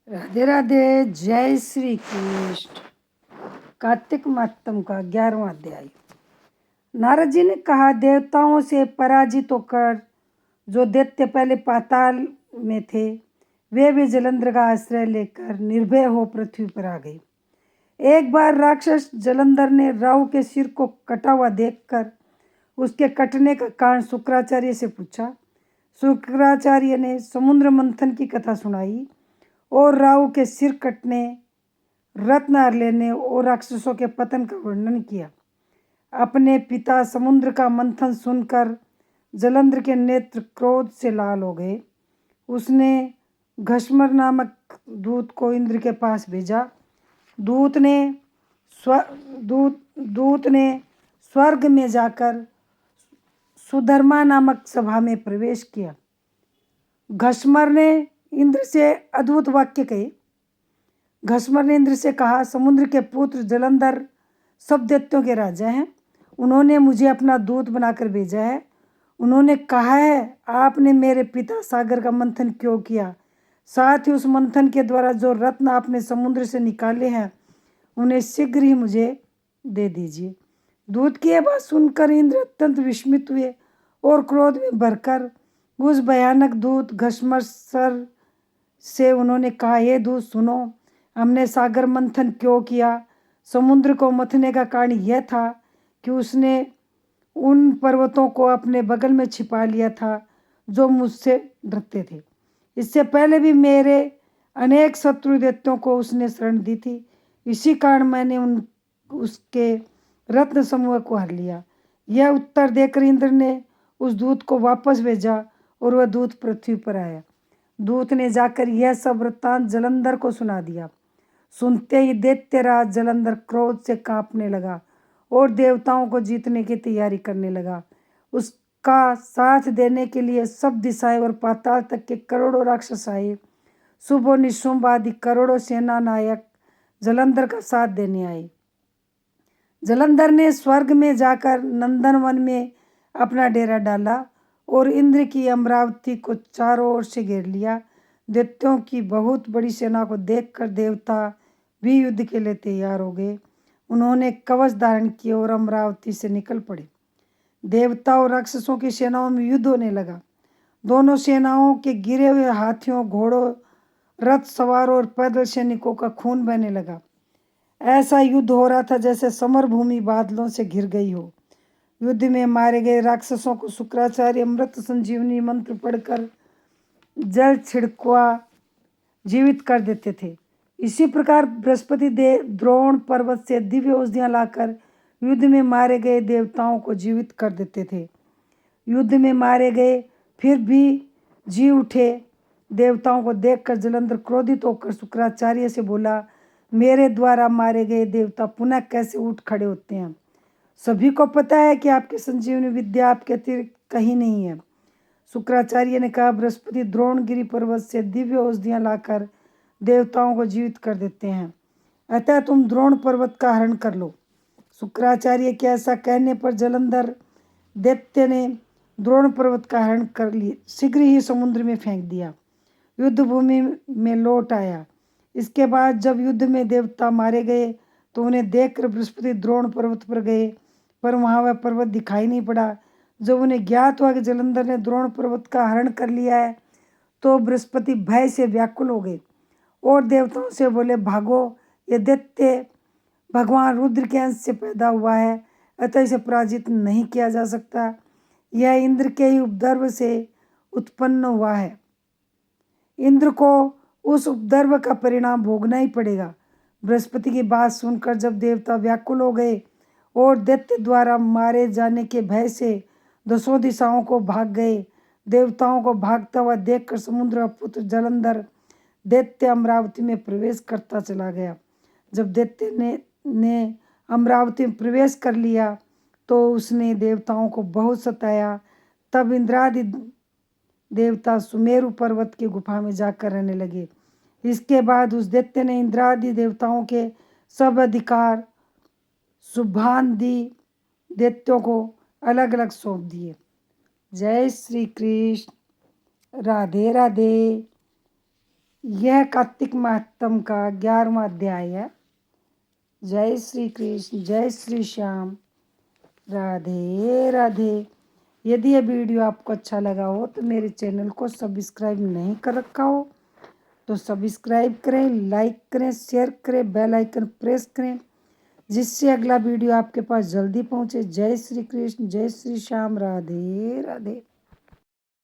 राधे राधे। जय श्री कृष्ण। कार्तिक मातम का 11वां अध्याय। नारद जी ने कहा, देवताओं से पराजित होकर जो दैत्य पहले पाताल में थे, वे भी जलंधर का आश्रय लेकर निर्भय हो पृथ्वी पर आ गए। एक बार राक्षस जलंधर ने राहु के सिर को कटा हुआ देखकर उसके कटने का कारण शुक्राचार्य से पूछा। शुक्राचार्य ने समुद्र मंथन की कथा सुनाई और राहु के सिर कटने, रत्न हर लेने और राक्षसों के पतन का वर्णन किया। अपने पिता समुद्र का मंथन सुनकर जलंधर के नेत्र क्रोध से लाल हो गए। उसने घष्मर नामक दूत को इंद्र के पास भेजा। दूत ने स्वर्ग में जाकर सुधर्मा नामक सभा में प्रवेश किया। घष्मर ने इंद्र से अद्भुत वाक्य कहे। घष्मर ने इंद्र से कहा, समुद्र के पुत्र जलंधर सब दैत्यों के राजा हैं। उन्होंने मुझे अपना दूत बनाकर भेजा है। उन्होंने कहा है, आपने मेरे पिता सागर का मंथन क्यों किया? साथ ही उस मंथन के द्वारा जो रत्न आपने समुद्र से निकाले हैं, उन्हें शीघ्र ही मुझे दे दीजिए। दूत की यह बात सुनकर इंद्र अत्यंत विस्मित हुए और क्रोध में भरकर उस भयानक दूत घष्मर सर से उन्होंने कहा, ये दूत सुनो, हमने सागर मंथन क्यों किया? समुद्र को मथने का कारण यह था कि उसने उन पर्वतों को अपने बगल में छिपा लिया था जो मुझसे डरते थे। इससे पहले भी मेरे अनेक शत्रु दैत्यों को उसने शरण दी थी। इसी कारण मैंने उसके रत्न समूह को हर लिया। यह उत्तर देकर इंद्र ने उस दूत को वापस भेजा और वह दूत पृथ्वी पर आया। दूत ने जाकर यह सब वृत्तांत जलंधर को सुना दिया। सुनते ही दैत्यराज जलंधर क्रोध से कांपने लगा और देवताओं को जीतने की तैयारी करने लगा। उसका साथ देने के लिए सब दिशाएं और पाताल तक के करोड़ों राक्षस आए। शुभ और निशुंभ आदि करोड़ों सेना नायक जलंधर का साथ देने आए। जलंधर ने स्वर्ग में जाकर नंदनवन में अपना डेरा डाला और इंद्र की अमरावती को चारों ओर से घेर लिया। दैत्यों की बहुत बड़ी सेना को देखकर देवता भी युद्ध के लिए तैयार हो गए। उन्होंने कवच धारण किए और अमरावती से निकल पड़े। देवता और राक्षसों की सेनाओं में युद्ध होने लगा। दोनों सेनाओं के गिरे हुए हाथियों, घोड़ों, रथ सवारों और पैदल सैनिकों का खून बहने लगा। ऐसा युद्ध हो रहा था जैसे समर भूमि बादलों से घिर गई हो। युद्ध में मारे गए राक्षसों को शुक्राचार्य अमृत संजीवनी मंत्र पढ़कर जल छिड़कवा जीवित कर देते थे। इसी प्रकार बृहस्पति देव द्रोण पर्वत से दिव्य औषधियां लाकर युद्ध में मारे गए देवताओं को जीवित कर देते थे। युद्ध में मारे गए फिर भी जी उठे देवताओं को देखकर जलंधर क्रोधित होकर शुक्राचार्य से बोला, मेरे द्वारा मारे गए देवता पुनः कैसे उठ खड़े होते हैं? सभी को पता है कि आपकी संजीवनी विद्या आपके अतिरिक्त कहीं नहीं है। शुक्राचार्य ने कहा, बृहस्पति द्रोणगिरी पर्वत से दिव्य औषधियां लाकर देवताओं को जीवित कर देते हैं, अतः तुम द्रोण पर्वत का हरण कर लो। शुक्राचार्य के ऐसा कहने पर जलंधर दैत्य ने द्रोण पर्वत का हरण कर लिया, शीघ्र ही समुद्र में फेंक दिया, युद्ध भूमि में लौट आया। इसके बाद जब युद्ध में देवता मारे गए तो उन्हें देखकर बृहस्पति द्रोण पर्वत पर गए, पर वहां वह पर्वत दिखाई नहीं पड़ा। जब उन्हें ज्ञात हुआ कि जलंधर ने द्रोण पर्वत का हरण कर लिया है तो बृहस्पति भय से व्याकुल हो गए और देवताओं से बोले, भागो, ये दैत्य भगवान रुद्र के अंश से पैदा हुआ है, अतः इसे पराजित नहीं किया जा सकता। यह इंद्र के ही उपद्रव से उत्पन्न हुआ है। इंद्र को उस उपद्रव का परिणाम भोगना ही पड़ेगा। बृहस्पति की बात सुनकर जब देवता व्याकुल हो गए और दैत्य द्वारा मारे जाने के भय से दसों दिशाओं को भाग गए, देवताओं को भागता हुआ देखकर समुद्र का पुत्र जलंधर दैत्य अमरावती में प्रवेश करता चला गया। जब दैत्य ने अमरावती में प्रवेश कर लिया तो उसने देवताओं को बहुत सताया। तब इंद्रादि देवता सुमेरु पर्वत की गुफा में जाकर रहने लगे। इसके बाद उस दैत्य ने इंद्रादि देवताओं के सब अधिकार शुभांधि दैत्यों को अलग अलग सौंप दिए। जय श्री कृष्ण। राधे राधे। यह कार्तिक महात्म का 11वां अध्याय है। जय श्री कृष्ण, जय श्री श्याम, राधे राधे। यदि यह वीडियो आपको अच्छा लगा हो तो मेरे चैनल को सब्सक्राइब नहीं कर रखा हो तो सब्सक्राइब करें, लाइक करें, शेयर करें, बेल आइकन प्रेस करें, जिससे अगला वीडियो आपके पास जल्दी पहुंचे। जय श्री कृष्ण, जय श्री श्याम, राधे राधे।